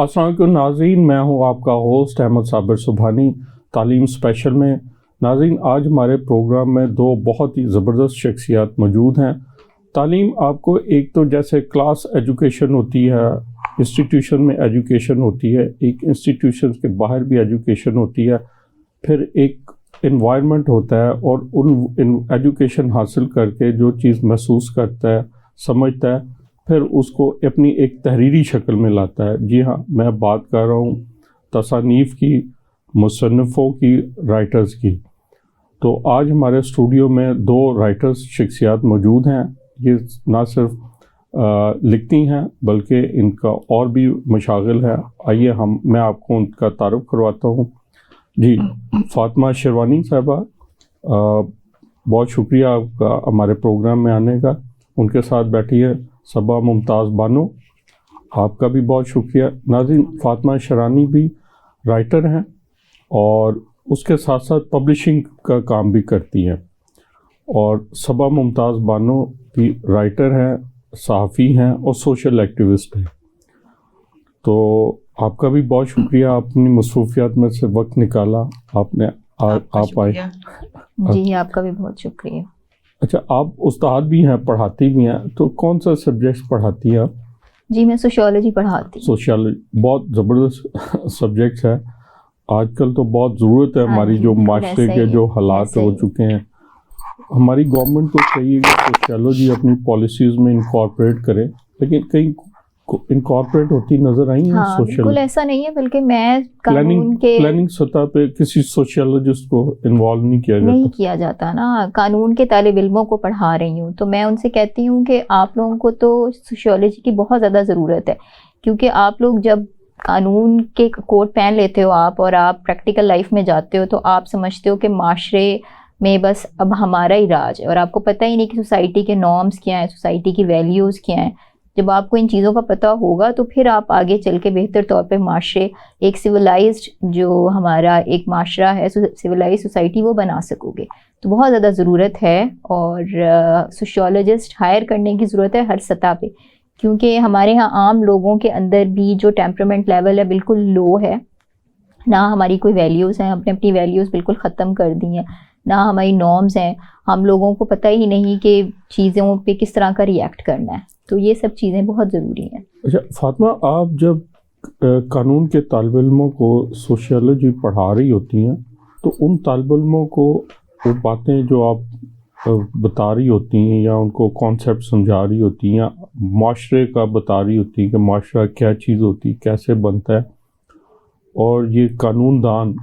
السلام علیکم ناظرین، میں ہوں آپ کا ہوسٹ احمد صابر سبحانی تعلیم اسپیشل میں۔ ناظرین، آج ہمارے پروگرام میں دو بہت ہی زبردست شخصیات موجود ہیں۔ تعلیم آپ کو ایک تو جیسے کلاس ایجوکیشن ہوتی ہے، انسٹیٹیوشن میں ایجوکیشن ہوتی ہے، ایک انسٹیٹیوشن کے باہر بھی ایجوکیشن ہوتی ہے، پھر ایک انوائرمنٹ ہوتا ہے، اور ان ایجوکیشن حاصل کر کے جو چیز محسوس کرتا ہے، سمجھتا ہے، پھر اس کو اپنی ایک تحریری شکل میں لاتا ہے۔ جی ہاں، میں بات کر رہا ہوں تصانیف کی، مصنفوں کی، رائٹرز کی۔ تو آج ہمارے اسٹوڈیو میں دو رائٹرز شخصیات موجود ہیں۔ یہ نہ صرف لکھتی ہیں بلکہ ان کا اور بھی مشاغل ہے۔ آئیے میں آپ کو ان کا تعارف کرواتا ہوں۔ جی، فاطمہ شیروانی صاحبہ، بہت شکریہ آپ کا ہمارے پروگرام میں آنے کا۔ ان کے ساتھ بیٹھی ہے صبا ممتاز بانو، آپ کا بھی بہت شکریہ۔ ناظرین، فاطمہ شیروانی بھی رائٹر ہیں اور اس کے ساتھ ساتھ پبلشنگ کا کام بھی کرتی ہیں، اور صبا ممتاز بانو بھی رائٹر ہیں، صحافی ہیں اور سوشل ایکٹیوسٹ ہیں۔ تو آپ کا بھی بہت شکریہ، آپ اپنی مصروفیات میں سے وقت نکالا، آپ نے آپ آئے۔ جی، آپ کا بھی بہت شکریہ۔ اچھا، آپ استاد بھی ہیں، پڑھاتی بھی ہیں، تو کون سا سبجیکٹ پڑھاتی ہیں آپ؟ جی، میں سوشیالوجی پڑھاتی ہوں۔ سوشیالوجی بہت زبردست سبجیکٹ ہے، آج کل تو بہت ضرورت ہے ہماری، جو معاشرے کے جو حالات ہو چکے ہیں۔ ہماری گورنمنٹ کو چاہیے کہ سوشیالوجی اپنی پالیسیز میں انکارپوریٹ کرے، لیکن کہیں انکارپوریٹ ہوتی نظر آئی ہیں سوشیالوجی؟ بالکل ایسا نہیں ہے، بلکہ میں قانون کے پلاننگ سطح پہ کسی سوشیالوجسٹ کو انوالو نہیں کیا جاتا نا۔ قانون کے طالب علموں کو پڑھا رہی ہوں تو میں ان سے کہتی ہوں کہ آپ لوگوں کو تو سوشیالوجی کی بہت زیادہ ضرورت ہے، کیونکہ آپ لوگ جب قانون کے کوٹ پہن لیتے ہو اور آپ پریکٹیکل لائف میں جاتے ہو تو آپ سمجھتے ہو کہ معاشرے میں بس اب ہمارا ہی راج ہے، اور آپ کو پتہ ہی نہیں کہ سوسائٹی کے نارمز کیا ہیں، سوسائٹی کی ویلیوز کیا ہیں۔ جب آپ کو ان چیزوں کا پتہ ہوگا تو پھر آپ آگے چل کے بہتر طور پہ معاشرے، ایک سویلائزڈ جو ہمارا ایک معاشرہ ہے، سویلائزڈ سوسائٹی، وہ بنا سکو گے۔ تو بہت زیادہ ضرورت ہے، اور سوشیالوجسٹ ہائر کرنے کی ضرورت ہے ہر سطح پہ، کیونکہ ہمارے ہاں عام لوگوں کے اندر بھی جو ٹیمپرامنٹ لیول ہے بالکل لو ہے، نہ ہماری کوئی ویلیوز ہیں، ہم نے اپنی ویلیوز بالکل ختم کر دی ہیں، نہ ہماری نارمز ہیں، ہم لوگوں کو پتہ ہی نہیں کہ چیزوں پہ کس طرح کا ریئیکٹ کرنا ہے۔ تو یہ سب چیزیں بہت ضروری ہیں۔ اچھا فاطمہ، آپ جب قانون کے طالب علموں کو سوشیالوجی پڑھا رہی ہوتی ہیں تو ان طالب علموں کو وہ باتیں جو آپ بتا رہی ہوتی ہیں، یا ان کو کانسیپٹ سمجھا رہی ہوتی ہیں، یا معاشرے کا بتا رہی ہوتی ہیں کہ معاشرہ کیا چیز ہوتی ہے، کیسے بنتا ہے، اور یہ قانون دان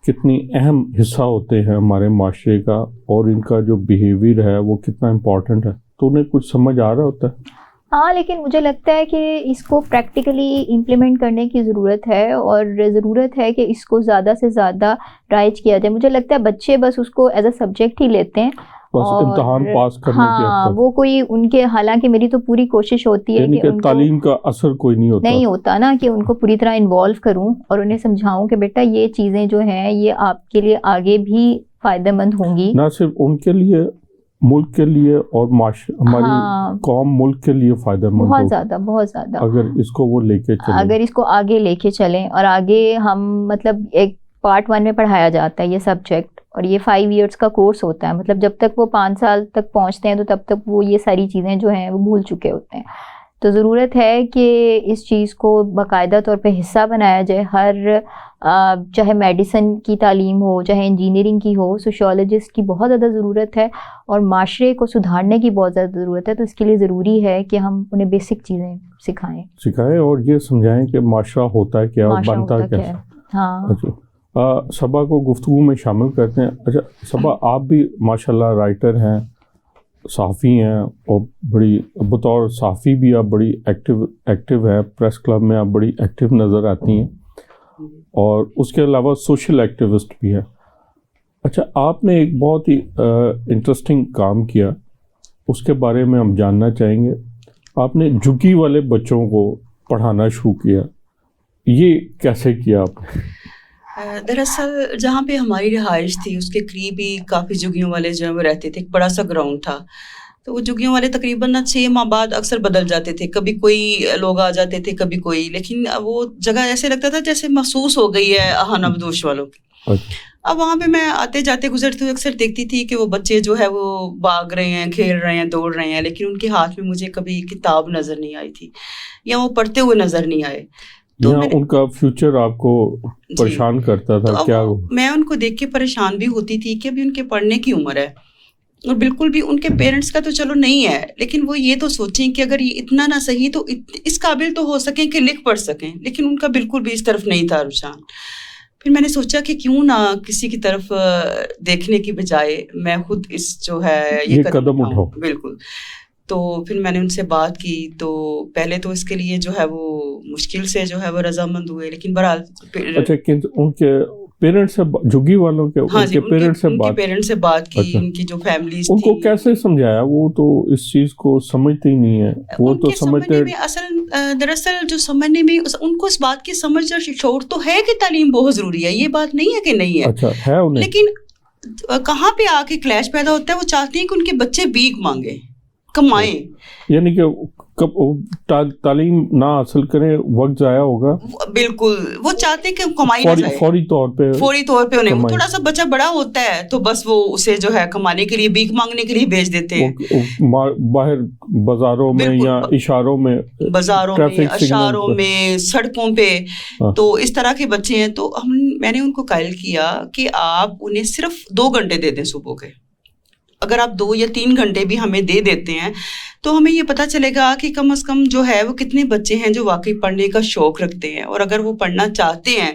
کتنی اہم حصہ ہوتے ہیں ہمارے معاشرے کا، اور ان کا جو بیہیویئر ہے وہ کتنا امپورٹنٹ ہے، تو انہیں کچھ سمجھ آ رہا ہوتا ہے؟ ہاں، لیکن مجھے لگتا ہے کہ اس کو پریکٹیکلی امپلیمنٹ کرنے کی ضرورت ہے، اور ضرورت ہے کہ اس کو زیادہ سے زیادہ رائج کیا جائے۔ مجھے لگتا ہے بچے بس اس کو ایز اے سبجیکٹ ہی لیتے ہیں، بس امتحان پاس کرنے کی حد تک۔ وہ کوئی ان کے، حالانکہ میری تو پوری کوشش ہوتی ہے کہ تعلیم کا اثر کوئی نہیں ہوتا نا، کہ ان کو پوری طرح انوالو کروں اور انہیں سمجھاؤں کہ بیٹا یہ چیزیں جو ہیں یہ آپ کے لیے آگے بھی فائدہ مند ہوں گی، نہ صرف ان کے لیے، ملک کے لیے، اور ہماری قوم ملک کے لیے فائدہ مند، بہت زیادہ بہت زیادہ، اگر اس کو وہ لے کے چلیں، اگر اس کو آگے لے کے چلیں۔ اور آگے ہم مطلب ایک پارٹ 1 میں پڑھایا جاتا ہے یہ سبجیکٹ، اور یہ 5 ایئرس کا کورس ہوتا ہے، مطلب جب تک وہ 5 سال تک پہنچتے ہیں تو تب تک وہ یہ ساری چیزیں جو ہیں وہ بھول چکے ہوتے ہیں۔ تو ضرورت ہے کہ اس چیز کو باقاعدہ طور پہ حصہ بنایا جائے، ہر چاہے میڈیسن کی تعلیم ہو، چاہے انجینئرنگ کی ہو، سوشیالوجسٹ کی بہت زیادہ ضرورت ہے، اور معاشرے کو سدھارنے کی بہت زیادہ ضرورت ہے۔ تو اس کے لیے ضروری ہے کہ ہم انہیں بیسک چیزیں سکھائیں اور یہ سمجھائیں کہ معاشرہ ہوتا ہے کیا اور بنتا کیا۔ ہاں، صبا کو گفتگو میں شامل کرتے ہیں۔ اچھا صبا، آپ بھی ماشاءاللہ رائٹر ہیں، صحافی ہیں، اور بڑی بطور صحافی بھی آپ بڑی ایکٹیو ہیں، پریس کلب میں آپ بڑی ایکٹیو نظر آتی ہیں، اور اس کے علاوہ سوشل ایکٹیوسٹ بھی ہیں۔ اچھا، آپ نے ایک بہت ہی انٹرسٹنگ کام کیا، اس کے بارے میں ہم جاننا چاہیں گے۔ آپ نے جھگی والے بچوں کو پڑھانا شروع کیا، یہ کیسے کیا آپ نے؟ دراصل جہاں پہ ہماری رہائش تھی اس کے قریب ہی کافی جھگیوں والے جو ہیں وہ رہتے تھے، ایک بڑا سا گراؤنڈ تھا، تو وہ جھگیوں والے تقریباً 6 ماہ بعد اکثر بدل جاتے تھے، کبھی کوئی لوگ آ جاتے تھے کبھی کوئی، لیکن وہ جگہ ایسے لگتا تھا جیسے محسوس ہو گئی ہے آہن بدوش والوں کی۔ اب وہاں پہ میں آتے جاتے گزرتے ہوئے اکثر دیکھتی تھی کہ وہ بچے جو ہے وہ بھاگ رہے ہیں، کھیل رہے ہیں، دوڑ رہے ہیں، لیکن ان کے ہاتھ میں مجھے کبھی کتاب نظر نہیں آئی تھی یا وہ پڑھتے ہوئے نظر نہیں آئے۔ تو ان کا فیوچر آپ کو پریشان کرتا تھا کیا؟ میں ان کو دیکھ کے پریشان بھی ہوتی تھی کہ ابھی ان کے پڑھنے کی عمر ہے، اور بالکل بھی ان کے پیرنٹس کا تو چلو نہیں ہے، لیکن وہ یہ تو سوچیں کہ اگر یہ اتنا نہ صحیح تو اس قابل تو ہو سکیں کہ لکھ پڑھ سکیں، لیکن ان کا بالکل بھی اس طرف نہیں تھا رجحان۔ پھر میں نے سوچا کہ کیوں نہ کسی کی طرف دیکھنے کی بجائے میں خود اس جو ہے یہ قدم اٹھاؤں۔ بالکل۔ تو پھر میں نے ان سے بات کی، تو پہلے تو اس کے لیے جو ہے وہ مشکل سے جو ہے وہ رضامند ہوئے، لیکن بہرحال اچھا ان کے پیرنٹس سے جھگی والوں کے پیرنٹس سے بات کی، ان کی جو فیملیز ان کو کیسے سمجھایا؟ وہ تو اس چیز کو سمجھتے ہی نہیں ہے، وہ تو سمجھتے دراصل جو سمجھنے میں ان کو اس بات کی سمجھ اور شعور تو ہے کہ تعلیم بہت ضروری ہے، یہ بات نہیں ہے کہ نہیں ہے، اچھا ہے انہیں، لیکن کہاں پہ آ کے کلیش پیدا ہوتا ہے، وہ چاہتے ہیں کہ ان کے بچے بھیک مانگیں، کمائیں، یعنی کہ تعلیم نہ حاصل کریں، وقت ضائع ہوگا۔ بالکل، وہ چاہتے ہیں کہ کمائی نہ جائے، فوری طور پہ انہیں تھوڑا سا بچہ بڑا ہوتا ہے تو بس وہ اسے جو ہے کمانے کے لیے، بھیک مانگنے کے لیے بھیج دیتے ہیں باہر بازاروں میں یا اشاروں میں، اشاروں میں، سڑکوں پہ، تو اس طرح کے بچے ہیں۔ تو میں نے ان کو قائل کیا کہ آپ انہیں صرف 2 گھنٹے دے دیں صبح کے، اگر آپ 2 یا 3 گھنٹے بھی ہمیں دے دیتے ہیں تو ہمیں یہ پتہ چلے گا کہ کم از کم جو ہے وہ کتنے بچے ہیں جو واقعی پڑھنے کا شوق رکھتے ہیں، اور اگر وہ پڑھنا چاہتے ہیں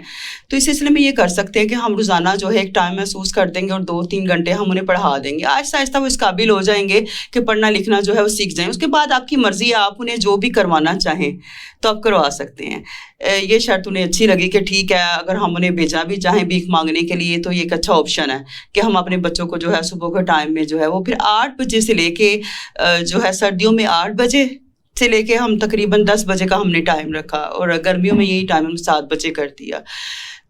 تو اس سلسلے میں یہ کر سکتے ہیں کہ ہم روزانہ جو ہے ایک ٹائم محسوس کر دیں گے اور 2-3 گھنٹے ہم انہیں پڑھا دیں گے، آہستہ آہستہ وہ اس قابل ہو جائیں گے کہ پڑھنا لکھنا جو ہے وہ سیکھ جائیں۔ اس کے بعد آپ کی مرضی ہے، آپ انہیں جو بھی کروانا چاہیں تو آپ کروا سکتے ہیں۔ یہ شرط انہیں اچھی لگی کہ ٹھیک ہے، اگر ہم انہیں بھیجنا بھی چاہیں بھیک مانگنے کے لیے تو یہ ایک اچھا آپشن ہے کہ ہم اپنے بچوں کو جو ہے صبح کے ٹائم میں جو ہے وہ پھر 8 بجے سے لے کے جو ہے سردیوں میں 8 بجے سے لے کے ہم تقریباً 10 بجے کا ہم نے ٹائم رکھا، اور گرمیوں میں یہی ٹائم ہم 7 بجے کر دیا۔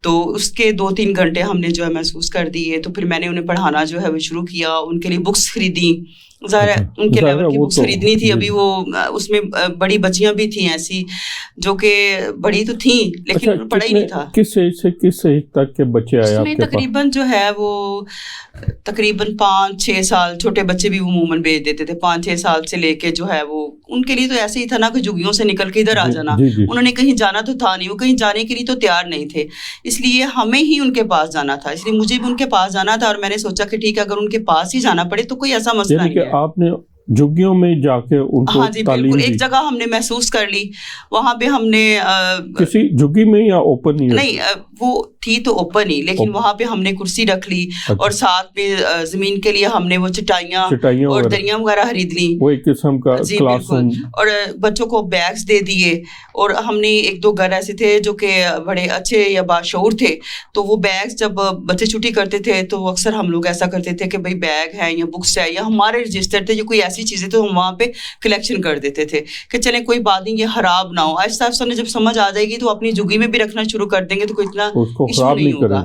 تو اس کے 2-3 گھنٹے ہم نے جو ہے محسوس کر دیے، تو پھر میں نے انہیں پڑھانا جو ہے وہ شروع کیا، ان کے لیے بکس خریدی، ظاہر ہے ان کے لیول کی بکس خریدنی تھی، ابھی وہ اس میں بڑی بچیاں بھی تھیں ایسی جو کہ بڑی تو تھیں لیکن پڑھا ہی نہیں تھا۔ کس ایج سے کس ایج تک کے بچے آئے آپ کے پاس؟ تقریباً جو ہے وہ تقریباً 5-6 سال، چھوٹے بچے بھی عموماً بھیج دیتے تھے 5-6 سال سے لے کے جو ہے وہ، ان کے لیے تو ایسے ہی تھا نا کہ جھگیوں سے نکل کے ادھر آ جانا، انہوں نے کہیں جانا تو تھا نہیں، وہ کہیں جانے کے لیے تو تیار نہیں تھے، اس لیے ہمیں ہی ان کے پاس جانا تھا، اس لیے مجھے بھی ان کے پاس جانا تھا، اور میں نے سوچا کہ ٹھیک ہے اگر ان کے پاس ہی جانا پڑے تو کوئی ایسا مسئلہ نہیں ہے۔ آپ نے جھگیوں میں جا کے ان کو تعلیم دی؟ ایک جگہ ہم نے محسوس کر لی، وہاں پہ ہم نے کسی جھگی میں یا اوپن نہیں، وہ تھی تو اوپن ہی، لیکن وہاں پہ ہم نے کرسی رکھ لی، اور ساتھ میں زمین کے لیے ہم نے وہ چٹائیاں اور دریاں وغیرہ خرید لی، وہ ایک قسم کا کلاس روم، اور بچوں کو بیگز دے دیے، اور ہم نے 1-2 گھر ایسے تھے جو کہ بڑے اچھے یا باشعور تھے، تو وہ بیگز جب بچے چھٹی کرتے تھے تو اکثر ہم لوگ ایسا کرتے تھے کہ بھائی بیگ ہے یا بکس ہے یا ہمارے رجسٹر تھے یا کوئی ایسی چیزیں تو ہم وہاں پہ کلیکشن کر دیتے تھے کہ چلیں کوئی بات نہیں، یہ خراب نہ ہو، آہستہ آہستہ جب سمجھ آ جائے گی تو اپنی جھگی میں بھی رکھنا شروع کر دیں گے تو کوئی اتنا ایشو نہیں ہوگا۔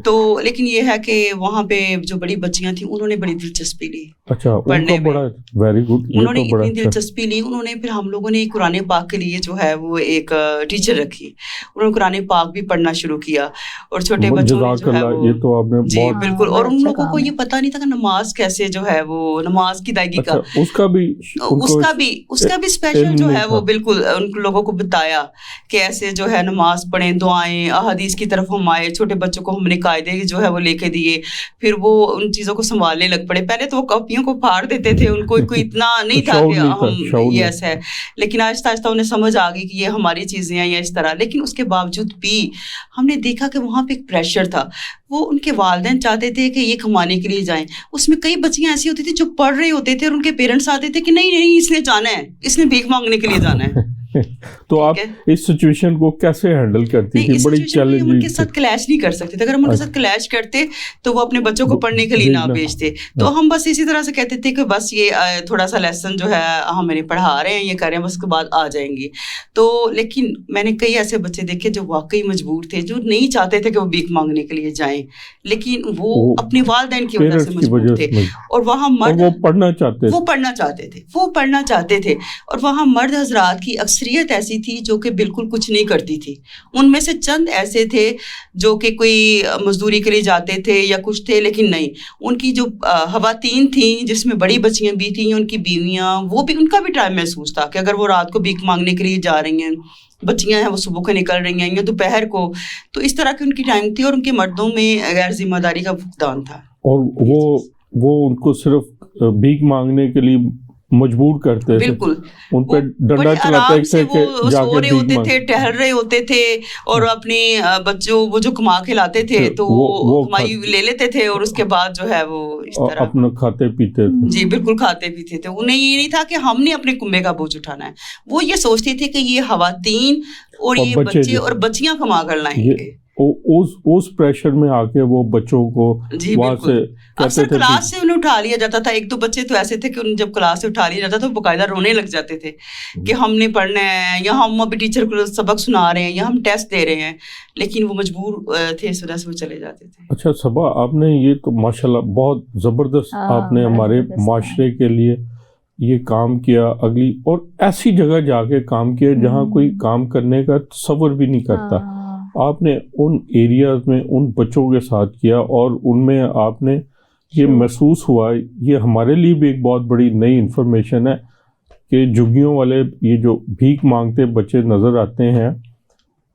تو لیکن یہ ہے کہ وہاں پہ جو بڑی بچیاں تھیں انہوں نے بڑی دلچسپی لی پڑھنے میں، انہوں نے اتنی دلچسپی لی، انہوں نے پھر ہم لوگوں نے قرآن پاک کے لیے جو ہے وہ ایک ٹیچر رکھی، انہوں نے قرآن پاک بھی پڑھنا شروع کیا، اور چھوٹے بچوں نے جو ہے وہ جی بالکل، اور ان لوگوں کو یہ پتہ نہیں تھا کہ نماز کیسے جو ہے وہ نماز کی ادائیگی کا اس کا بھی اسپیشل جو ہے وہ بالکل ان لوگوں کو بتایا کہ ایسے جو ہے نماز پڑھیں، دعائیں، احادیث کی طرف ہم آئے، چھوٹے بچوں کو ہم نے قاعدے جو ہے وہ لے کے دیے، پھر وہ ان چیزوں کو سنبھالنے لگ پڑے، پہلے تو وہ کاپیوں کو پھاڑ دیتے تھے، ان کو کوئی اتنا نہیں تھا کہ ہم یہ ایسا ہے، لیکن آہستہ آہستہ انہیں سمجھ آ گئی کہ یہ ہماری چیزیں ہیں یا اس طرح، لیکن اس کے باوجود بھی ہم نے دیکھا کہ وہاں پہ ایک پریشر تھا، وہ ان کے والدین چاہتے تھے کہ یہ کمانے کے لیے جائیں، اس میں کئی بچیاں ایسی ہوتی تھی جو پڑھ رہے ہوتے تھے اور ان کے پیرنٹس آتے تھے کہ نہیں نہیں اس نے جانا ہے، اس نے بھیک مانگنے کے لیے جانا ہے، تو آپ اس سچویشن کو کیسے ہینڈل کرتی تھی؟ بڑی چیلنجنگ، ان کے ساتھ کلیش نہیں کر سکتے تھے. اگر ہم ان کے ساتھ کلیش کرتے تو وہ اپنے بچوں کو پڑھنے کے لیے نہ بھیجتے. تو ہم بس اسی طرح سے کہتے تھے کہ بس یہ تھوڑا سا لیسن جو ہے ہم انہیں پڑھا رہے ہیں، یہ کر رہے ہیں، بس اس کے بعد آ جائیں گے. تو لیکن میں نے کئی ایسے بچے دیکھے جو واقعی مجبور تھے، جو نہیں چاہتے تھے کہ وہ بھیک مانگنے کے لیے جائیں، لیکن وہ اپنے والدین کی وجہ سے مجبور تھے. اور وہاں مرد پڑھنا چاہتے تھے اور وہاں مرد حضرات کی اکثریت ایسی تھی جو کہ بالکل کچھ نہیں کرتی تھی. ان میں سے چند ایسے تھے جو کہ کوئی مزدوری کے لیے جاتے تھے یا کچھ تھے، لیکن نہیں، ان کی جو خواتین تھیں جس میں بڑی بچیاں بھی تھیں، ان کی بیویاں، وہ بھی، ان کا بھی ٹائم محسوس تھا کہ اگر وہ رات کو بھیک مانگنے کے لیے جا رہی ہیں، بچیاں ہیں وہ صبح کو نکل رہی ہیں یا دوپہر کو، تو اس طرح کی ان کی ٹائم تھی. اور ان کے مردوں میں غیر ذمہ داری کا فقدان تھا. اور وہ ان کو صرف بھیک مانگنے کے لیے مجبور کرتے تھے. بالکل، ان پہ ڈنڈا چلاتے تھے کہ جا کے رہے ہوتے تھے، ٹہل رہے ہوتے تھے، اور اپنے بچوں وہ جو کما کے لاتے تھے تو وہ کمائی لے لیتے تھے، اور اس کے بعد جو ہے وہ اس طرح اپنا کھاتے پیتے تھے. جی بالکل کھاتے پیتے تھے. انہیں یہ نہیں تھا کہ ہم نے اپنے کنبے کا بوجھ اٹھانا ہے، وہ یہ سوچتے تھے کہ یہ خواتین اور یہ بچے اور بچیاں کما کر لائیں گے. اس پریشر میں آ کے وہ بچوں کو وہاں سے اکثر کلاس سے انہیں اٹھا لیا جاتا تھا. ایک دو بچے تو ایسے تھے کہ جب کلاس سے اٹھا لیا جاتا تھا تو باقاعدہ رونے لگ جاتے تھے کہ ہم نے پڑھنا ہے، یا ہم ابھی ٹیچر کو سبق سنا رہے ہیں، یا ہم ٹیسٹ دے رہے ہیں، لیکن وہ مجبور تھے، اس وجہ سے وہ چلے جاتے تھے. اچھا صبا، آپ نے یہ تو ماشاءاللہ بہت زبردست آپ نے ہمارے معاشرے کے لیے یہ کام کیا، اگلی اور ایسی جگہ جا کے کام کیا جہاں کوئی کام کرنے کا تصور بھی نہیں کرتا. آپ نے ان ایریاز میں ان بچوں کے ساتھ کیا، اور ان میں آپ نے یہ محسوس ہوا، یہ ہمارے لیے بھی ایک بہت بڑی نئی انفارمیشن ہے کہ جھگیوں والے یہ جو بھیک مانگتے بچے نظر آتے ہیں،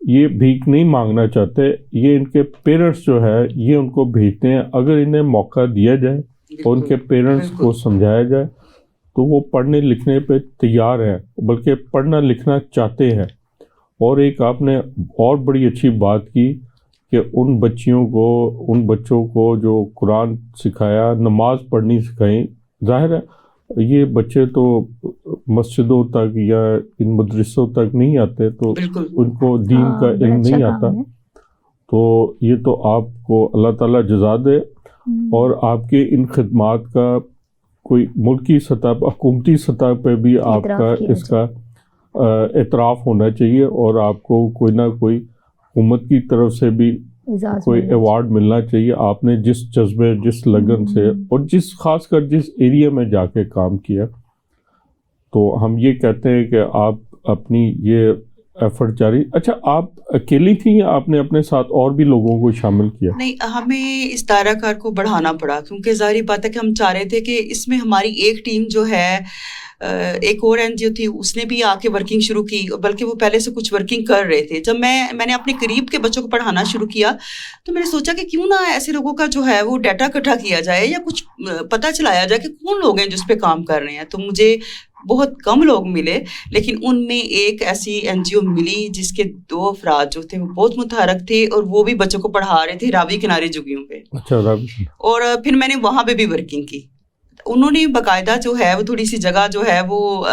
یہ بھیک نہیں مانگنا چاہتے، یہ ان کے پیرنٹس جو ہے یہ ان کو بھیجتے ہیں. اگر انہیں موقع دیا جائے اور ان کے پیرنٹس کو سمجھایا جائے تو وہ پڑھنے لکھنے پہ تیار ہیں، بلکہ پڑھنا لکھنا چاہتے ہیں. اور ایک آپ نے اور بڑی اچھی بات کی کہ ان بچوں کو جو قرآن سکھایا، نماز پڑھنی سکھائیں. ظاہر ہے یہ بچے تو مسجدوں تک یا ان مدرسوں تک نہیں آتے، تو ان کو دین کا علم نہیں آتا. تو یہ تو آپ کو اللہ تعالیٰ جزا دے، اور آپ کے ان خدمات کا کوئی ملکی سطح پر، حکومتی سطح پہ بھی آپ کا اس کا اعتراف ہونا چاہیے، اور آپ کو کوئی نہ کوئی حکومت کی طرف سے بھی کوئی ایوارڈ ملنا چاہیے. آپ نے جس جذبے، جس لگن سے، اور خاص کر جس ایریا میں جا کے کام کیا، تو ہم یہ کہتے ہیں کہ آپ اپنی یہ ایفرٹ جاری. اچھا، آپ اکیلی تھیں یا آپ نے اپنے ساتھ اور بھی لوگوں کو شامل کیا؟ نہیں، ہمیں اس دائرہ کار کو بڑھانا پڑا، کیونکہ ظاہری بات ہے کہ ہم چاہ رہے تھے کہ اس میں ہماری ایک ٹیم جو ہے، ایک اور این جی او تھی، اس نے بھی آ کے ورکنگ شروع کی، بلکہ وہ پہلے سے کچھ ورکنگ کر رہے تھے. جب میں نے اپنے قریب کے بچوں کو پڑھانا شروع کیا تو میں نے سوچا کہ کیوں نہ ایسے لوگوں کا جو ہے وہ ڈیٹا اکٹھا کیا جائے، یا کچھ پتہ چلایا جائے کہ کون لوگ ہیں جس پہ کام کر رہے ہیں. تو مجھے بہت کم لوگ ملے، لیکن ان میں ایک ایسی این جی او ملی جس کے 2 افراد جو تھے وہ بہت متحرک تھے، اور وہ بھی بچوں کو پڑھا رہے تھے راوی کنارے جھگیوں پہ. اچھا، راوی. اور پھر میں نے وہاں پہ بھی ورکنگ کی. انہوں نے باقاعدہ جو ہے وہ تھوڑی سی جگہ جو ہے وہ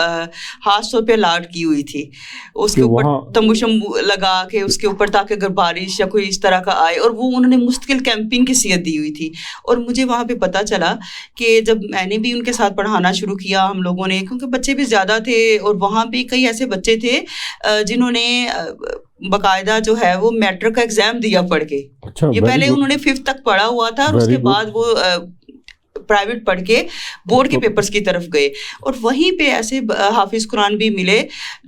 خاص طور پہ الاٹ کی ہوئی تھی، اس کے اوپر تمبو شمبو لگا کے اس کے اوپر، تاکہ اگر بارش یا کوئی اس طرح کا آئے، اور وہ انہوں نے مستقل کیمپنگ کی صحت دی ہوئی تھی. اور مجھے وہاں پہ پتہ چلا کہ جب میں نے بھی ان کے ساتھ پڑھانا شروع کیا، ہم لوگوں نے، کیونکہ بچے بھی زیادہ تھے، اور وہاں پہ کئی ایسے بچے تھے جنہوں نے باقاعدہ جو ہے وہ میٹرک کا ایگزام دیا پڑھ کے. یہ پہلے انہوں نے 5th تک پڑھا ہوا تھا، اور اس کے بعد وہ پرائیویٹ پڑھ کے بورڈ کے پیپرز کی طرف گئے. اور وہیں پہ ایسے حافظ قرآن بھی ملے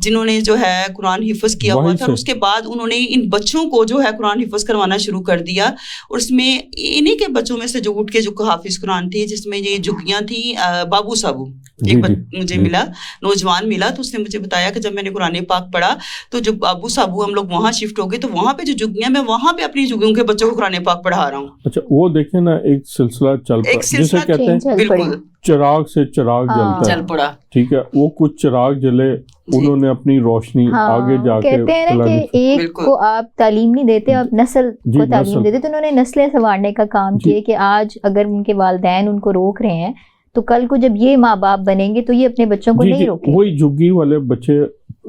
جنہوں نے جو ہے قرآن حفظ کیا ہوا تھا، اور اس کے بعد انہوں نے ان بچوں کو جو ہے قرآن حفظ کروانا شروع کر دیا. اور اس میں انہی کے بچوں میں سے جو اٹھ کے جو حافظ قرآن تھی، جس میں یہ جھگیاں تھیں، بابو صابو ایک مجھے ملا، نوجوان ملا، تو اس نے مجھے بتایا کہ جب میں نے قرآن پاک پڑھا تو جو بابو صابو ہم لوگ وہاں شفٹ ہو گئے، تو وہاں پہ جو جھگیاں، میں وہاں پہ اپنی جھگیوں کے بچوں کو قرآن پاک پڑھا رہا ہوں. اچھا، وہ دیکھیں نا، ایک سلسلہ چل پڑا، جسے کہتے ہیں بالکل چراغ سے چراغ جلتا ہے. پڑا، ٹھیک ہے، وہ کچھ چراغ جلے، انہوں نے اپنی روشنی آگے جا کے. کہتے ہیں نا کہ ایک کو آپ تعلیم نہیں دیتے، آپ نسل کو تعلیم دیتے. تو انہوں نے نسلیں سنوارنے کا کام کیا کہ آج اگر ان کے والدین ان کو روک رہے ہیں تو کل کو جب یہ ماں باپ بنیں گے تو یہ اپنے بچوں کو نہیں روکیں. وہی جھگی والے بچے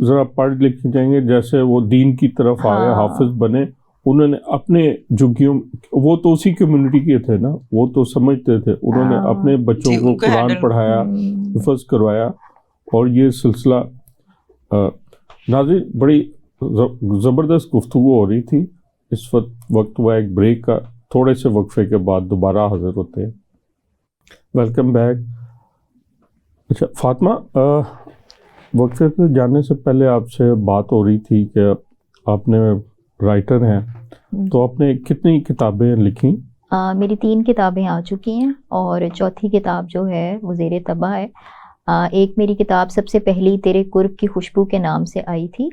ذرا پڑھ لکھ جائیں گے, جیسے وہ دین کی طرف آئے, حافظ بنے, انہوں نے اپنے جھگیوں, وہ تو اسی کمیونٹی کے تھے نا, وہ تو سمجھتے تھے, انہوں نے اپنے بچوں کو قرآن پڑھایا, حفظ کروایا, اور یہ سلسلہ. ناظرین, بڑی زبردست گفتگو ہو رہی تھی. اس وقت ہوا ایک بریک کا, تھوڑے سے وقفے کے بعد دوبارہ حاضر ہوتے ہیں. Welcome back. اچھا فاطمہ, وقفے پہ جانے سے پہلے آپ سے بات ہو رہی تھی کہ آپ نے رائٹر ہیں, تو آپ نے کتنی کتابیں لکھیں؟ میری 3 کتابیں آ چکی ہیں, اور چوتھی کتاب جو ہے وہ زیر طبع ہے. ایک میری کتاب سب سے پہلی تیرے قرب کی خوشبو کے نام سے آئی تھی.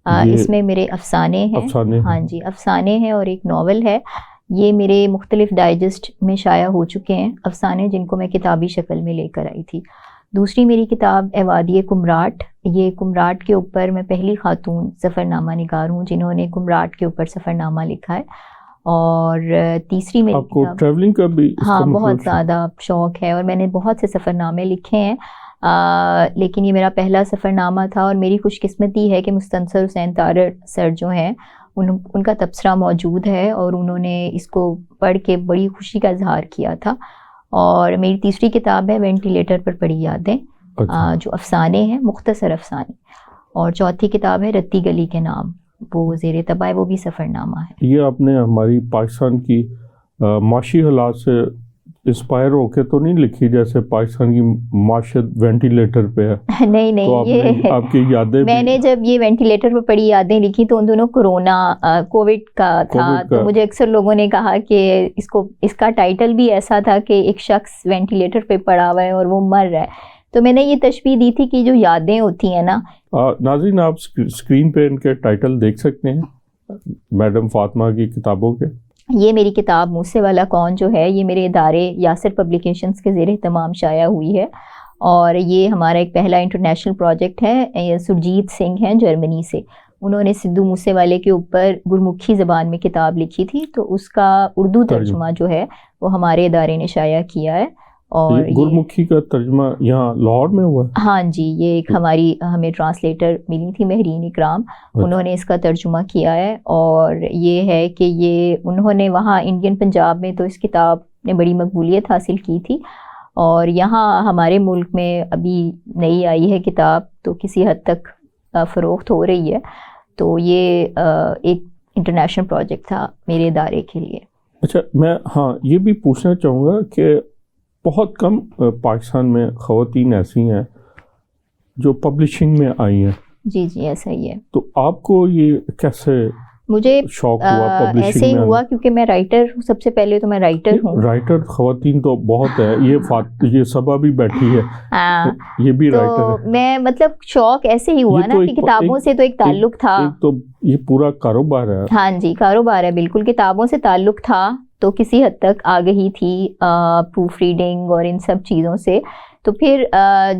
اس میں میرے افسانے ہیں. ہاں جی, افسانے ہیں, اور ایک ناول ہے. یہ میرے مختلف ڈائجسٹ میں شائع ہو چکے ہیں افسانے, جن کو میں کتابی شکل میں لے کر آئی تھی. دوسری میری کتاب اے وادی کمراٹ, یہ کمراٹ کے اوپر میں پہلی خاتون سفر نامہ نگار ہوں جنہوں نے کمراٹ کے اوپر سفر نامہ لکھا ہے. اور تیسری میری آپ کو ٹریولنگ کا بھی بہت زیادہ شوق ہے, اور میں نے بہت سے سفر نامے لکھے ہیں, لیکن یہ میرا پہلا سفر نامہ تھا. اور میری خوش قسمتی ہے کہ مستنصر حسین تارڑ سر جو ہیں ان کا تبصرہ موجود ہے, اور انہوں نے اس کو پڑھ کے بڑی خوشی کا اظہار کیا تھا. اور میری تیسری کتاب ہے وینٹیلیٹر پر پڑی یادیں, جو افسانے ہیں, مختصر افسانے. اور چوتھی کتاب ہے رتی گلی کے نام, وہ زیر طبع ہے, وہ بھی سفر نامہ ہے. یہ آپ نے ہماری پاکستان کی معاشی حالات سے انسپائر ہو کے تو نہیں لکھی, جیسے پاکستان کی معاشیت وینٹیلیٹر پہ ہے؟ نہیں, یہ آپ کی یادیں, میں نے جب یہ وینٹیلیٹر پہ پڑی یادیں لکھی تو ان دونوں کووڈ کا تھا, تو مجھے اکثر لوگوں نے کہا کہ اس کا ٹائٹل بھی ایسا تھا کہ ایک شخص وینٹیلیٹر پہ پڑا ہوا ہے اور وہ مر رہا ہے. تو میں نے یہ تشبیہ دی تھی کہ جو یادیں ہوتی ہیں نا. ناظرین, آپ اسکرین پہ ان کے ٹائٹل دیکھ سکتے ہیں میڈم فاطمہ کی کتابوں کے. یہ میری کتاب موسیٰ والا کون جو ہے, یہ میرے ادارے یاسر پبلیکیشنز کے زیر اہتمام شائع ہوئی ہے, اور یہ ہمارا ایک پہلا انٹرنیشنل پروجیکٹ ہے. سرجیت سنگھ ہیں جرمنی سے, انہوں نے سدھو موسیٰ والے کے اوپر گرمکھی زبان میں کتاب لکھی تھی, تو اس کا اردو ترجمہ جو ہے وہ ہمارے ادارے نے شائع کیا ہے. اور گرمکھی کا ترجمہ یہاں لاہور میں ہوا؟ ہاں جی, یہ ایک ہمیں ٹرانسلیٹر ملی تھی مہرین اکرام, انہوں نے اس کا ترجمہ کیا ہے. اور یہ ہے کہ یہ انہوں نے وہاں انڈین پنجاب میں تو اس کتاب نے بڑی مقبولیت حاصل کی تھی, اور یہاں ہمارے ملک میں ابھی نئی آئی ہے کتاب, تو کسی حد تک فروخت ہو رہی ہے. تو یہ ایک انٹرنیشنل پروجیکٹ تھا میرے ادارے کے لیے. اچھا, میں یہ بھی پوچھنا چاہوں گا کہ بہت کم پاکستان میں خواتین ایسی ہیں جو پبلشنگ میں آئی ہیں. جی ایسا ہی ہے. تو آپ کو یہ کیسے مجھے شوق ہوا؟ ایسے ہی ہوا کیونکہ میں رائٹر ہوں, سب سے پہلے تو میں رائٹر ہوں. رائٹر خواتین تو بہت ہے, یہ صبا بھی بیٹھی ہے, یہ بھی رائٹر ہے. میں مطلب شوق ایسے ہی ہوا نا کہ کتابوں سے تو ایک تعلق تھا. تو یہ پورا کاروبار ہے. ہاں جی, کاروبار ہے بالکل. کتابوں سے تعلق تھا تو کسی حد تک آگہی تھی پروف ریڈنگ اور ان سب چیزوں سے. تو پھر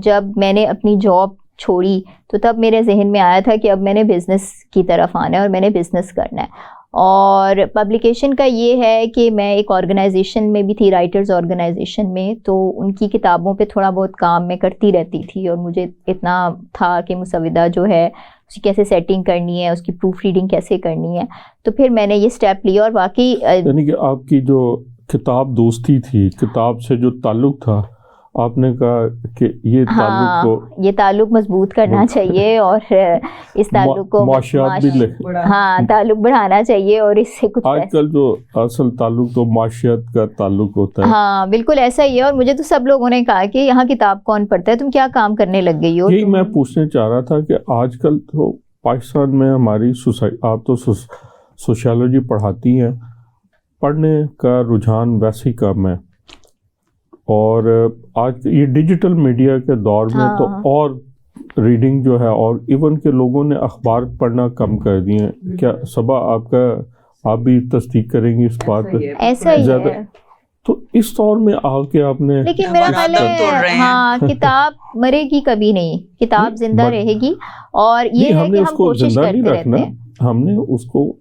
جب میں نے اپنی جاب چھوڑی تو تب میرے ذہن میں آیا تھا کہ اب میں نے بزنس کی طرف آنا ہے اور میں نے بزنس کرنا ہے. اور پبلیکیشن کا یہ ہے کہ میں ایک آرگنائزیشن میں بھی تھی, رائٹرز آرگنائزیشن میں, تو ان کی کتابوں پہ تھوڑا بہت کام میں کرتی رہتی تھی, اور مجھے اتنا تھا کہ مسودہ جو ہے اس کی کیسے سیٹنگ کرنی ہے, اس کی پروف ریڈنگ کیسے کرنی ہے. تو پھر میں نے یہ سٹیپ لیا, اور واقعی یعنی کہ آپ کی جو کتاب دوستی تھی, کتاب سے جو تعلق تھا, آپ نے کہا کہ یہ تعلق کو یہ تعلق مضبوط کرنا چاہیے, اور اس تعلق کو تعلق بڑھانا چاہیے, اور اس سے کچھ آج کل جو اصل تعلق تو معاشیت کا تعلق ہوتا ہے. ہاں بالکل ایسا ہی ہے. اور مجھے تو سب لوگوں نے کہا کہ یہاں کتاب کون پڑھتا ہے, تم کیا کام کرنے لگ گئی ہو. یہی میں پوچھنے چاہ رہا تھا کہ آج کل تو پاکستان میں ہماری آپ تو سوشیالوجی پڑھاتی ہیں, پڑھنے کا رجحان ویسے ہی کم ہے, اور آج یہ ڈیجیٹل میڈیا کے دور میں تو اور ریڈنگ جو ہے, اور ایون کہ لوگوں نے اخبار پڑھنا کم کر دیے ہیں. کیا صبا آپ بھی تصدیق کریں گی اس بات پہ؟ ایسا ہی ہے. تو اس دور میں آ کے آپ نے, لیکن میرا خیال ہے کتاب مرے گی کبھی نہیں, کتاب زندہ رہے گی. اور یہ ہے کہ ہم کوشش کرتے رہتے ہیں. ہم نے اس کو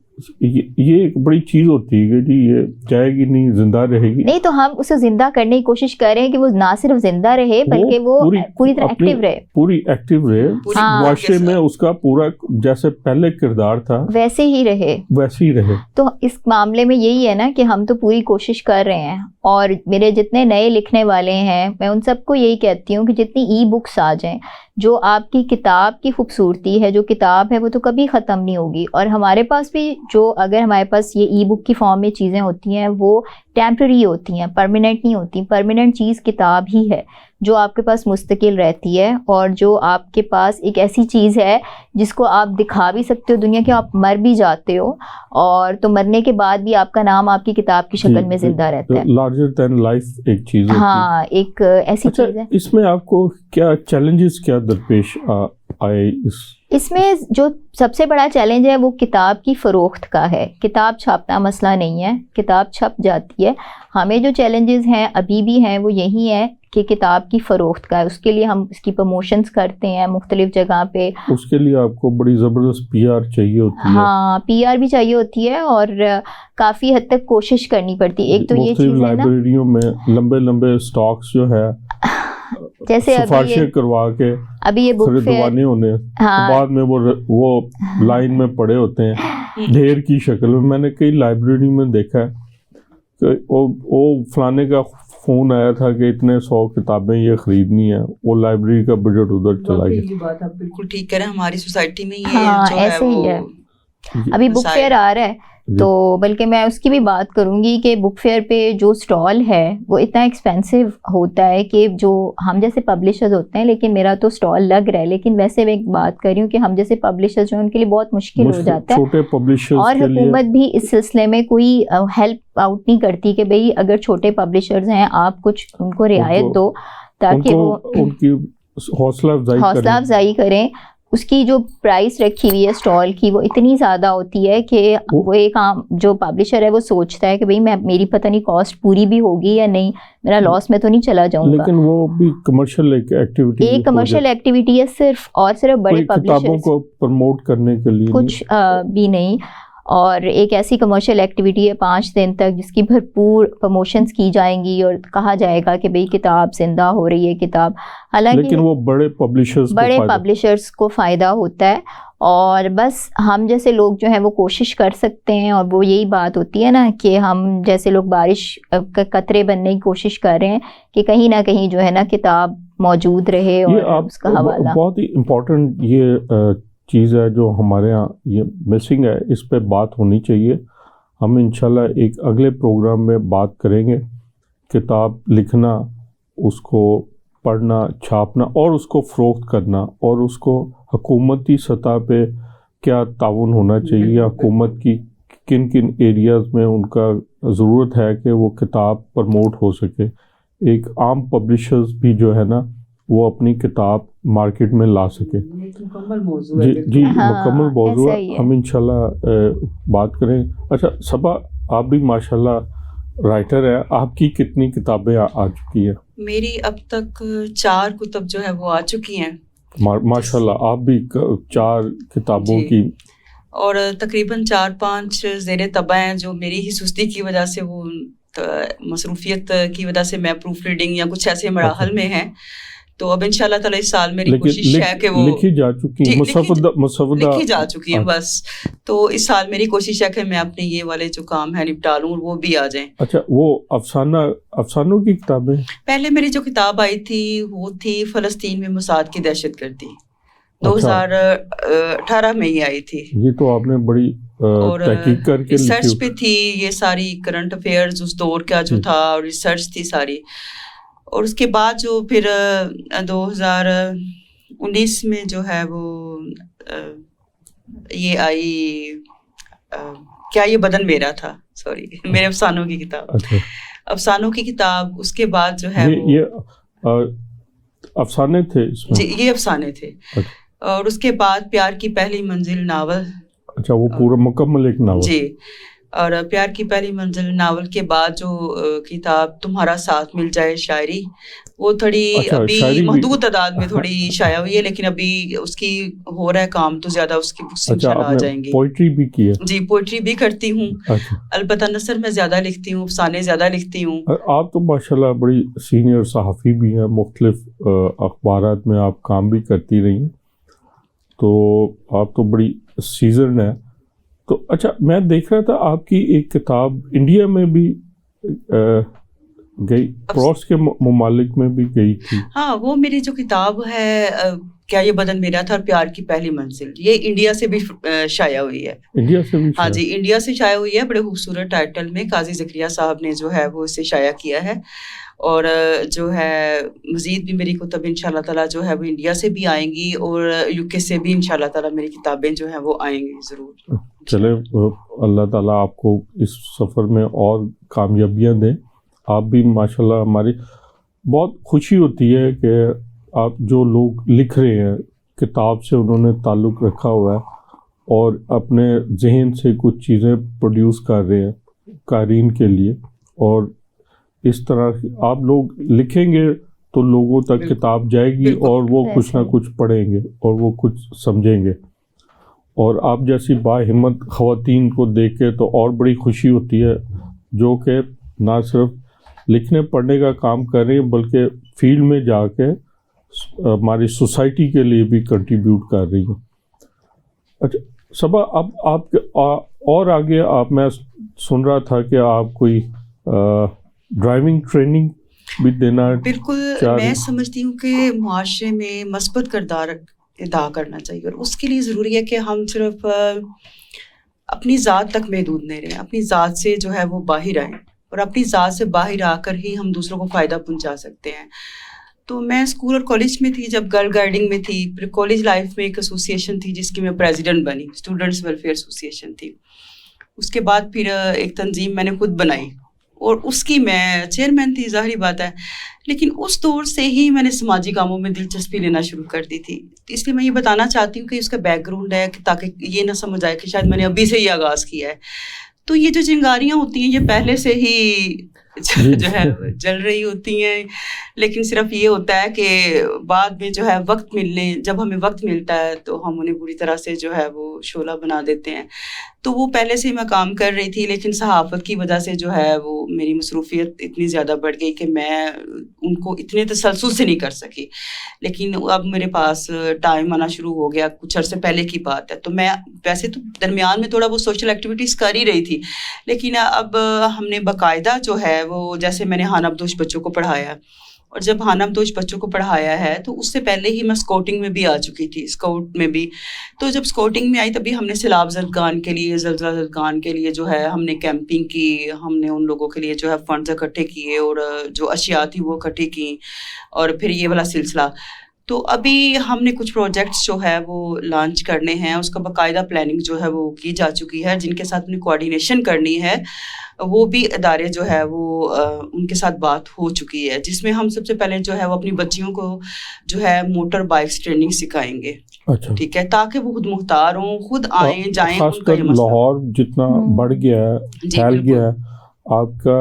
یہ ایک بڑی چیز ہوتی ہے کہ جی یہ جائے گی نہیں، زندہ رہے گی نہیں، تو ہم اسے زندہ کرنے کی کوشش کر رہے ہیں کہ وہ نہ صرف زندہ رہے بلکہ وہ پوری طرح ایکٹیو رہے، پوری ایکٹیو رہے، معاشرے میں اس کا پورا جیسے پہلے کردار تھا ویسے ہی رہے. تو اس معاملے میں یہی ہے نا کہ ہم تو پوری کوشش کر رہے ہیں، اور میرے جتنے نئے لکھنے والے ہیں میں ان سب کو یہی کہتی ہوں کہ جتنی ای بکس آ جائیں، جو آپ کی کتاب کی خوبصورتی ہے، جو کتاب ہے وہ تو کبھی ختم نہیں ہوگی. اور ہمارے پاس بھی جو اگر ہمارے پاس یہ ای بک کی فارم میں چیزیں ہوتی ہیں وہ ٹیمپرری ہوتی ہیں، پرماننٹ نہیں ہوتی. پرماننٹ چیز کتاب ہی ہے جو آپ کے پاس مستقل رہتی ہے، اور جو آپ کے پاس ایک ایسی چیز ہے جس کو آپ دکھا بھی سکتے ہو دنیا کے، آپ مر بھی جاتے ہو اور تو مرنے کے بعد بھی آپ کا نام آپ کی کتاب کی شکل میں زندہ رہتا ہے. لارجر دین لائف ایک چیز ہوتی ہے. ہاں، ایک ایسی چیز ہے. اس میں آپ کو کیا چیلنجز کیا درپیش آئے؟ اس میں جو سب سے بڑا چیلنج ہے وہ کتاب کی فروخت کا ہے. کتاب چھاپنا مسئلہ نہیں ہے، کتاب چھپ جاتی ہے. ہمیں جو چیلنجز ہیں ابھی بھی ہیں وہ یہی ہے کہ کتاب کی فروخت کا ہے. اس کے لیے ہم اس کی پروموشنز کرتے ہیں مختلف جگہ پہ. اس کے لیے آپ کو بڑی زبردست پی آر چاہیے ہوتی ہے. ہاں، پی آر بھی چاہیے ہوتی ہے اور کافی حد تک کوشش کرنی پڑتی ہے. ایک تو یہ چیز ہے نا، لائبریریوں میں لمبے لمبے سٹاکس جو ہے جیسے سفارشیں کروا کے ابھی یہ بک فیئر ہونے بعد میں وہ لائن میں پڑے ہوتے ہیں ڈھیر کی شکل میں. میں نے کئی لائبریری میں دیکھا ہے کہ وہ فلانے کا فون آیا تھا کہ اتنے 100 کتابیں یہ خریدنی ہے، وہ لائبریری کا بجٹ ادھر چلا گیا. یہ بات آپ بالکل ٹھیک کہہ رہے ہیں. ہماری سوسائٹی میں یہ جو ایسے ہی ہے. ابھی بک فیئر آ رہا ہے تو بلکہ میں اس کی بھی بات کروں گی کہ بک فیئر پہ جو اسٹال ہے وہ اتنا ایکسپینسو ہوتا ہے کہ جو ہم جیسے پبلشرز ہوتے ہیں، لیکن میرا تو اسٹال لگ رہا ہے، لیکن ویسے میں ایک بات کر رہی ہوں کہ ہم جیسے پبلشرز جو ہیں ان کے لیے بہت مشکل ہو جاتا ہے. اور حکومت بھی اس سلسلے میں کوئی ہیلپ آؤٹ نہیں کرتی کہ بھئی اگر چھوٹے پبلشرز ہیں آپ کچھ ان کو رعایت دو تاکہ وہ ان کی حوصلہ افزائی کریں. اس کی جو پرائس رکھی ہوئی ہے اسٹال کی وہ اتنی زیادہ ہوتی ہے کہ وہ ایک عام جو پبلشر ہے وہ سوچتا ہے کہ بھئی میری پتہ نہیں کاسٹ پوری بھی ہوگی یا نہیں، میرا لاس میں تو نہیں چلا جاؤں گا. لیکن وہ بھی کمرشل ایکٹیویٹی، ایک کمرشل ایکٹیویٹی ہے صرف، اور صرف بڑے کتابوں کو پروموٹ کرنے کے لیے کچھ بھی نہیں. اور ایک ایسی کمرشل ایکٹیویٹی ہے 5 دن تک جس کی بھرپور پروموشنز کی جائیں گی اور کہا جائے گا کہ بھئی کتاب زندہ ہو رہی ہے کتاب. حالانکہ لیکن وہ بڑے پبلشرز کو فائدہ ہوتا ہے. اور بس ہم جیسے لوگ جو ہیں وہ کوشش کر سکتے ہیں، اور وہ یہی بات ہوتی ہے نا کہ ہم جیسے لوگ بارش کا قطرے بننے کی کوشش کر رہے ہیں کہ کہیں نہ کہیں جو ہے نا کتاب موجود رہے. اور اس کا حوالہ بہت ہی امپورٹنٹ یہ چیز ہے جو ہمارے ہاں یہ مسنگ ہے، اس پہ بات ہونی چاہیے. ہم انشاءاللہ ایک اگلے پروگرام میں بات کریں گے کتاب لکھنا، اس کو پڑھنا، چھاپنا اور اس کو فروخت کرنا، اور اس کو حکومتی سطح پہ کیا تعاون ہونا چاہیے، حکومت کی کن کن ایریاز میں ان کا ضرورت ہے کہ وہ کتاب پروموٹ ہو سکے. ایک عام پبلشرز بھی جو ہے نا وہ اپنی کتاب مارکیٹ میں لا سکے. مکمل موضوع ہے. جی مکمل موضوع ہے. ہم انشاءاللہ بات کریں. اچھا صبا، آپ بھی ماشاءاللہ رائٹر ہے، آپ کی کتنی کتابیں آ چکی ہیں؟ میری اب تک 4 کتب جو ہے وہ آ چکی ہیں. ماشاءاللہ آپ بھی 4 کتابوں کی، اور تقریباً 4-5 زیر طبع ہیں جو میری ہی سستی کی وجہ سے، وہ مصروفیت کی وجہ سے میں پروف ریڈنگ یا کچھ ایسے مراحل میں ہیں. تو اب انشاءاللہ تعالی اس سال میری کوشش ہے کہ وہ لکھی جا چکی ہیں، مسودہ لکھی جا چکی ہیں بس. تو اس سال میری کوشش ہے کہ میں اپنے یہ والے جو کام ہے نپٹا لوں اور وہ بھی آ جائیں. اچھا، وہ افسانوں کی کتابیں؟ پہلے میری جو کتاب آئی تھی وہ تھی فلسطین میں موساد کی دہشت گردی، 2018 میں ہی آئی تھی. یہ تو آپ نے بڑی تحقیق کر کے ریسرچ پہ تھی، یہ ساری کرنٹ افیئرز اس دور کا جو تھا اور ریسرچ تھی ساری. اور اس کے بعد جو پھر 2019 میں جو ہے وہ یہ آئی، کیا یہ بدن میرا تھا، سوری، میرے افسانوں کی کتاب. افسانوں کی کتاب. اس کے بعد جو ہے یہ افسانے تھے اس میں؟ جی یہ افسانے تھے. اور اس کے بعد پیار کی پہلی منزل ناول. اچھا، وہ پورا مکمل ایک ناول. جی. اور پیار کی پہلی منزل ناول کے بعد جو کتاب تمہارا ساتھ مل جائے شاعری، وہ تھوڑی ابھی محدود تعداد میں تھوڑی شائع ہوئی ہے، لیکن ابھی اس کی ہو رہا ہے کام، تو زیادہ اس کی بکس انشاءاللہ آ جائیں گی. پوئٹری بھی کی ہے؟ جی پوئٹری بھی کرتی ہوں، البتہ نثر میں زیادہ لکھتی ہوں، افسانے زیادہ لکھتی ہوں. آپ تو ماشاءاللہ بڑی سینئر صحافی بھی ہیں، مختلف اخبارات میں آپ کام بھی کرتی رہی ہیں، تو آپ تو بڑی سیزن ہے. تو اچھا میں دیکھ رہا تھا آپ کی ایک کتاب انڈیا میں بھی گئی، پڑوس کے ممالک میں بھی گئی تھی. ہاں وہ میری جو کتاب ہے کیا یہ بدن میرا تھا اور پیار کی پہلی منزل، یہ انڈیا سے بھی شائع ہوئی ہے. انڈیا سے بھی؟ ہاں جی انڈیا سے شائع ہوئی ہے، بڑے خوبصورت ٹائٹل میں. قاضی زکریا صاحب نے جو ہے وہ اسے شائع کیا ہے، اور جو ہے مزید بھی میری کتب انشاءاللہ تعالیٰ جو ہے وہ انڈیا سے بھی آئیں گی، اور یو کے سے بھی انشاءاللہ تعالیٰ میری کتابیں جو ہیں وہ آئیں گی ضرور. چلے اللہ تعالیٰ آپ کو اس سفر میں اور کامیابیاں دیں. آپ بھی ماشاءاللہ، ہماری بہت خوشی ہوتی ہے کہ آپ جو لوگ لکھ رہے ہیں، کتاب سے انہوں نے تعلق رکھا ہوا ہے اور اپنے ذہن سے کچھ چیزیں پروڈیوس کر رہے ہیں قارئین کے لیے، اور اس طرح آپ لوگ لکھیں گے تو لوگوں تک کتاب جائے گی اور وہ کچھ نہ کچھ پڑھیں گے اور وہ کچھ سمجھیں گے. اور آپ جیسی با ہمت خواتین کو دیکھ کے تو اور بڑی خوشی ہوتی ہے، جو کہ نہ صرف لکھنے پڑھنے کا کام کر رہی ہیں بلکہ فیلڈ میں جا کے ہماری سوسائٹی کے لیے بھی کنٹریبیوٹ کر رہی ہیں. اچھا صبا، اب آپ اور آگے میں سن رہا تھا کہ آپ کوئی ڈرائیونگ ٹریننگ بھی دینا. بالکل، میں سمجھتی ہوں کہ معاشرے میں مثبت کردار ادا کرنا چاہیے، اور اس کے لیے ضروری ہے کہ ہم صرف اپنی ذات تک محدود نہیں رہیں، اپنی ذات سے جو ہے وہ باہر آئیں، اور اپنی ذات سے باہر آ کر ہی ہم دوسروں کو فائدہ پہنچا سکتے ہیں. تو میں اسکول اور کالج میں تھی جب گرل گائیڈنگ میں تھی، پھر کالج لائف میں ایک ایسوسیشن تھی جس کی میں پریزیڈنٹ بنی، اسٹوڈنٹس ویلفیئر ایسوسیشن تھی. اس کے بعد پھر ایک تنظیم میں نے خود بنائی اور اس کی میں چیئرمین تھی، ظاہری بات ہے. لیکن اس دور سے ہی میں نے سماجی کاموں میں دلچسپی لینا شروع کر دی تھی. اس لیے میں یہ بتانا چاہتی ہوں کہ اس کا بیک گراؤنڈ ہے، کہ تاکہ یہ نہ سمجھ آئے کہ شاید میں نے ابھی سے ہی آغاز کیا ہے. تو یہ جو چنگاریاں ہوتی ہیں یہ پہلے سے ہی جو ہے جل رہی ہوتی ہیں، لیکن صرف یہ ہوتا ہے کہ بعد میں جو ہے جب ہمیں وقت ملتا ہے تو ہم انہیں بری طرح سے جو ہے وہ شعلہ بنا دیتے ہیں. تو وہ پہلے سے ہی میں کام کر رہی تھی، لیکن صحافت کی وجہ سے جو ہے وہ میری مصروفیت اتنی زیادہ بڑھ گئی کہ میں ان کو اتنے تسلسل سے نہیں کر سکی. لیکن اب میرے پاس ٹائم آنا شروع ہو گیا، کچھ عرصے پہلے کی بات ہے. تو میں ویسے تو درمیان میں تھوڑا وہ سوشل ایکٹیویٹیز کر ہی رہی تھی، لیکن اب ہم نے باقاعدہ جو ہے وہ، جیسے میں نے حانہ بدوش بچوں کو پڑھایا، اور جب حانہ بدوش بچوں کو پڑھایا ہے تو اس سے پہلے ہی میں اسکاؤٹنگ میں بھی آ چکی تھی، اسکاؤٹ میں بھی. تو جب اسکاؤٹنگ میں آئی تبھی ہم نے سیلاب زدگان کے لیے، زلزلہ زدگان کے لیے جو ہے ہم نے کیمپنگ کی، ہم نے ان لوگوں کے لیے جو ہے فنڈز اکٹھے کیے اور جو اشیاء تھی وہ اکٹھی کی، اور پھر یہ والا سلسلہ. تو ابھی ہم نے کچھ پروجیکٹس جو ہے وہ لانچ کرنے ہیں، اس کا باقاعدہ پلاننگ جو ہے وہ کی جا چکی ہے. جن کے ساتھ اپنی کوآرڈینیشن کرنی ہے وہ بھی ادارے جو ہے وہ ان کے ساتھ بات ہو چکی ہے، جس میں ہم سب سے پہلے جو ہے وہ اپنی بچیوں کو جو ہے موٹر بائکس ٹریننگ سکھائیں گے. اچھا ٹھیک ہے، تاکہ وہ خود مختار ہوں، خود آئیں جائیں. خاص کر لاہور جتنا بڑھ گیا ہے، پھیل گیا ہے، آپ کا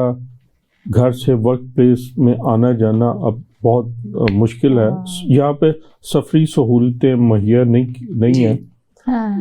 گھر سے ورک پلیس میں آنا جانا اب بہت مشکل ہے. یہاں پہ سفری سہولتیں مہیا نہیں ہیں.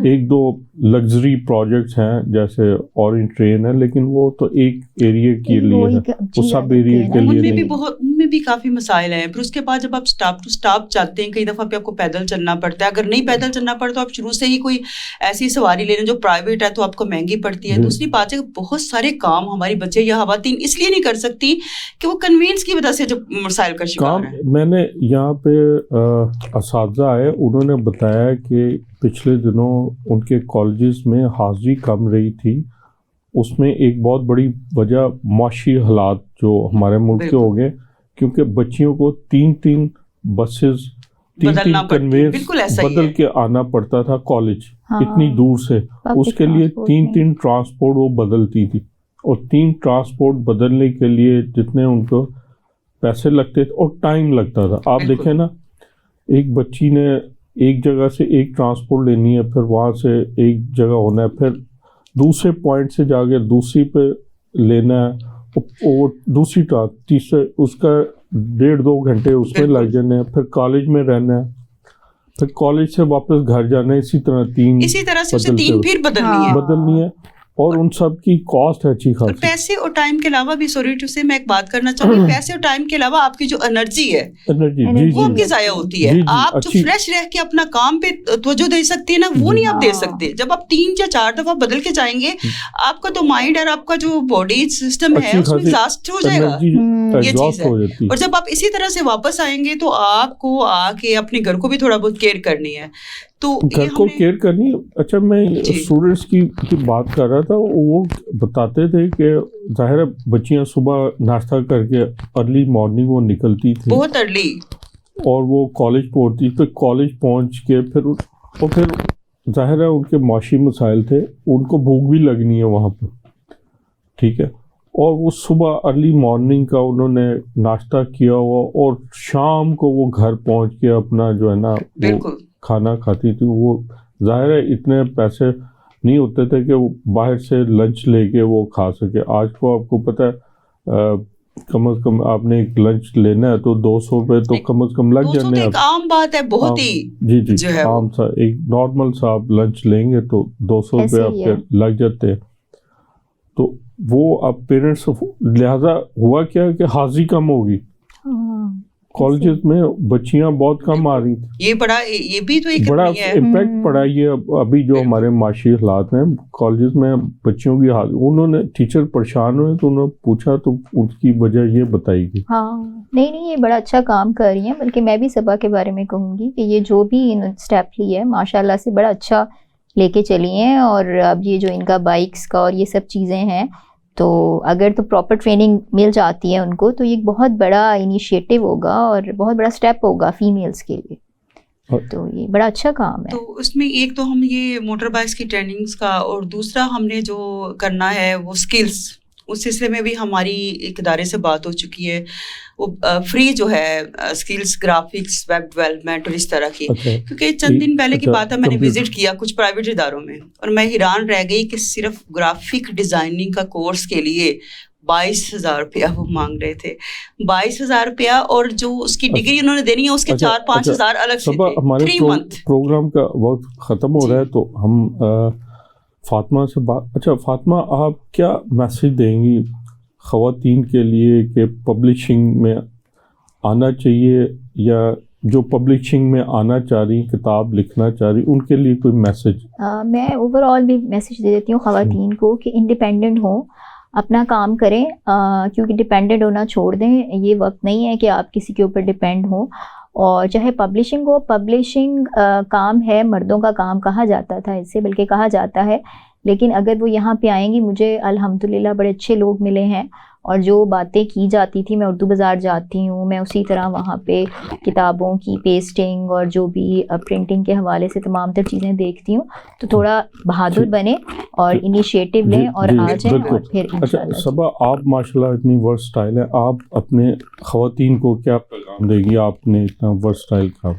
ایک دو لگژری پروجیکٹس ہیں جیسے اورینج ٹرین ہے، لیکن وہ تو ایک ایریا کے لیے ہے، وہ سب ایریا کے لیے نہیں. ان میں بھی کافی مسائل ہیں. پھر اس کے بعد جب آپ اسٹاپ ٹو اسٹاپ چلتے ہیں، کئی دفعہ پہ آپ کو پیدل چلنا پڑتا ہے. اگر نہیں پیدل چلنا پڑتا تو آپ شروع سے ہی کوئی ایسی سواری لے لیں جو پرائیویٹ ہے تو آپ کو مہنگی پڑتی ہے. دوسری بات ہے کہ بہت سارے کام ہماری بچے یا خواتین اس لیے نہیں کر سکتی کہ وہ کنوینس کی وجہ سے جو مسائل کا شکار ہیں. میں نے یہاں پہ اساتذہ آئے، انہوں نے بتایا کہ پچھلے دنوں ان کے کالجز میں حاضری کم رہی تھی. اس میں ایک بہت بڑی وجہ معاشی حالات جو ہمارے ملک کے ہو گئے، کیونکہ بچیوں کو تین بسز، تین کنوینس بدل کے آنا پڑتا تھا کالج اتنی دور سے. اس کے لیے تین ٹرانسپورٹ وہ بدلتی تھی، اور 3 ٹرانسپورٹ بدلنے کے لیے جتنے ان کو پیسے لگتے تھے اور ٹائم لگتا تھا. آپ دیکھیں نا، ایک بچی نے ایک جگہ سے ایک ٹرانسپورٹ لینی ہے، پھر وہاں سے ایک جگہ ہونا ہے، پھر دوسرے پوائنٹ سے جا کے دوسری پہ لینا ہے اور دوسری ٹاک تیسرے اس کا 1.5-2 گھنٹے اس میں لگ جانے ہیں، پھر کالج میں رہنا ہے، پھر کالج سے واپس گھر جانا ہے، اسی طرح سے اسے 3 پھر بدلنی ہے، اور ان سب کی کاسٹ ہے اچھی خاصی. پیسے اور ٹائم کے علاوہ بھی سوری ٹو سے میں ایک بات کرنا چاہوں گی، پیسے اور ٹائم کے علاوہ آپ کی جو انرجی ہے وہ آپ کی ضائع ہوتی ہے. آپ جو فریش رہ کے اپنا کام پہ توجہ دے سکتے ہیں نا، وہ نہیں آپ دے سکتے. جب آپ 3 یا 4 دفعہ بدل کے جائیں گے، آپ کا تو مائنڈ اور آپ کا جو باڈی سسٹم ہے اس میں ایگزاسٹ ہو جائے گا. یہ چیز ہے. اور جب آپ اسی طرح سے واپس آئیں گے تو آپ کو آ کے اپنے گھر کو بھی تھوڑا بہت کیئر کرنی ہے. تو گھر کو کیئر کرنی. اچھا میں اسٹوڈنٹس کی بات کر رہا تھا، وہ بتاتے تھے کہ ظاہر ہے بچیاں صبح ناشتہ کر کے ارلی مارننگ وہ نکلتی تھی بہت ارلی، اور وہ کالج پہنچتی، پھر کالج پہنچ کے پھر ظاہر ہے ان کے معاشی مسائل تھے، ان کو بھوک بھی لگنی ہے وہاں پہ، ٹھیک ہے، اور وہ صبح ارلی مارننگ کا انہوں نے ناشتہ کیا ہوا اور شام کو وہ گھر پہنچ کے اپنا جو ہے نا بالکل کھانا کھاتی تھی. وہ ظاہر ہے اتنے پیسے نہیں ہوتے تھے کہ وہ باہر سے لنچ لے کے وہ کھا سکے. آج کو آپ کو پتہ ہے کم از کم آپ نے ایک لنچ لینا ہے تو 200 روپے تو کم از کم لگ جانے ہیں. ایک عام بات ہے، بہت ہی جی عام سا ایک نارمل سا آپ لنچ لیں گے تو 200 روپے آپ کے لگ جاتے ہیں. تو وہ اب پیرنٹس لہٰذا ہوا کیا کہ حاضری کم ہوگی، کالجز میں بچیاں بہت کم آ رہی تھیں. یہ بھی تو ایک بڑا امپیکٹ پڑا. یہ ابھی جو ہمارے معاشی حالات ہیں کالجز میں بچیوں کی انہوں نے ٹیچر پریشان ہوئے تو انہوں نے پوچھا تو اس کی وجہ یہ بتائی گئی. نہیں یہ بڑا اچھا کام کر رہی ہیں. بلکہ میں بھی صبا کے بارے میں کہوں گی کہ یہ جو بھی اسٹیپ لی ہے ماشاء اللہ سے بڑا اچھا لے کے چلی ہیں. اور اب یہ جو ان کا بائکس کا اور یہ سب چیزیں ہیں تو اگر تو پراپر ٹریننگ مل جاتی ہے ان کو تو یہ بہت بڑا انیشیٹو ہوگا اور بہت بڑا سٹیپ ہوگا فیمیلز کے لیے. تو یہ بڑا اچھا کام ہے. تو اس میں ایک تو ہم یہ موٹر بائکس کی ٹریننگز کا، اور دوسرا ہم نے جو کرنا ہے وہ سکلز. اس سلسلے میں بھی ہماری ایک ادارے سے بات ہو چکی ہے، وہ فری جو ہے اسکلز، گرافکس، ویب ڈیولپمنٹ اور اس طرح کی. کیونکہ چند دن پہلے کی بات ہے، میں نے وزٹ کیا کچھ پرائیویٹ اداروں میں اور میں حیران رہ گئی کہ صرف گرافک ڈیزائننگ کا کورس کے لیے 22,000 روپیہ وہ مانگ رہے تھے. 22,000 روپیہ، اور جو اس کی ڈگری انہوں نے دینی ہے اس کے 4-5 ہزار الگ سے تھے. ہمارے 3 month پروگرام کا وقت ختم ہو رہا ہے تو ہم فاطمہ سے بات. اچھا فاطمہ، آپ کیا میسج دیں گی خواتین کے لیے کہ پبلشنگ میں آنا چاہیے، یا جو پبلشنگ میں آنا چاہ رہی، کتاب لکھنا چاہ رہی، ان کے لیے کوئی میسج؟ میں اوور آل بھی میسج دے دیتی ہوں خواتین کو کہ انڈیپینڈنٹ ہوں، اپنا کام کریں، کیونکہ ڈپینڈنٹ ہونا چھوڑ دیں. یہ وقت نہیں ہے کہ آپ کسی کے اوپر ڈپینڈ ہوں. اور چاہے پبلشنگ ہو، پبلشنگ کام ہے، مردوں کا کام کہا جاتا تھا اس سے، بلکہ کہا جاتا ہے. لیکن اگر وہ یہاں پہ آئیں گی، مجھے الحمدللہ بڑے اچھے لوگ ملے ہیں، اور جو باتیں کی جاتی تھی، میں اردو بازار جاتی ہوں، میں اسی طرح وہاں پہ کتابوں کی پیسٹنگ اور جو بھی پرنٹنگ کے حوالے سے تمام تر چیزیں دیکھتی ہوں. تو تھوڑا بہادر بنیں اور انیشیٹو لیں اور آ جائیں، اور پھر انشاءاللہ. صبا آپ ماشاءاللہ اتنی ورسٹائل ہے، آپ اپنے خواتین کو کیا پیغام دیں گی؟ آپ نے اتنا ورسٹائل کام،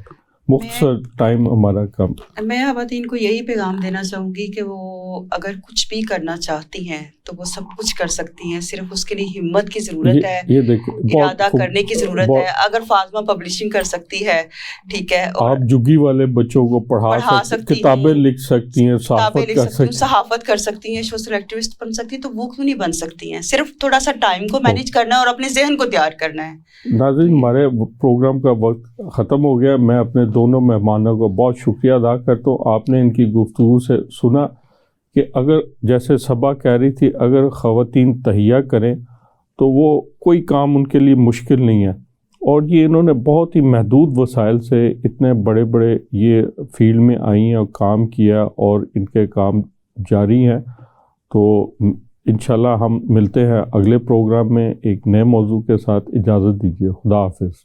مختصر ٹائم ہمارا کم. میں خواتین کو یہی پیغام دینا چاہوں گی کہ وہ اگر کچھ بھی کرنا چاہتی ہیں تو وہ سب کچھ کر سکتی ہیں. صرف اس کے لیے ہمت کی ضرورت ہے، ارادہ کرنے کی ضرورت ہے. اگر فاطمہ پبلشنگ کر سکتی ہے، ٹھیک ہے، آپ جھگی والے بچوں کو پڑھا سکتی، کتابیں لکھ سکتی ہیں، صحافت کر سکتی ہیں، سوشل ایکٹیوسٹ بن سکتی ہیں. تو وہ کیوں نہیں بن سکتی ہیں؟ صرف تھوڑا سا ٹائم کو مینیج کرنا ہے اور اپنے ذہن کو تیار کرنا ہے. ناظرین، ہمارے پروگرام کا وقت ختم ہو گیا. میں اپنے دونوں مہمانوں کو بہت شکریہ ادا کرتا ہوں. آپ نے ان کی گفتگو سے سنا کہ اگر جیسے صبا کہہ رہی تھی، اگر خواتین تہیہ کریں تو وہ کوئی کام ان کے لیے مشکل نہیں ہے. اور یہ انہوں نے بہت ہی محدود وسائل سے اتنے بڑے بڑے یہ فیلڈ میں آئی ہیں اور کام کیا، اور ان کے کام جاری ہیں. تو انشاءاللہ ہم ملتے ہیں اگلے پروگرام میں ایک نئے موضوع کے ساتھ. اجازت دیجیے، خدا حافظ.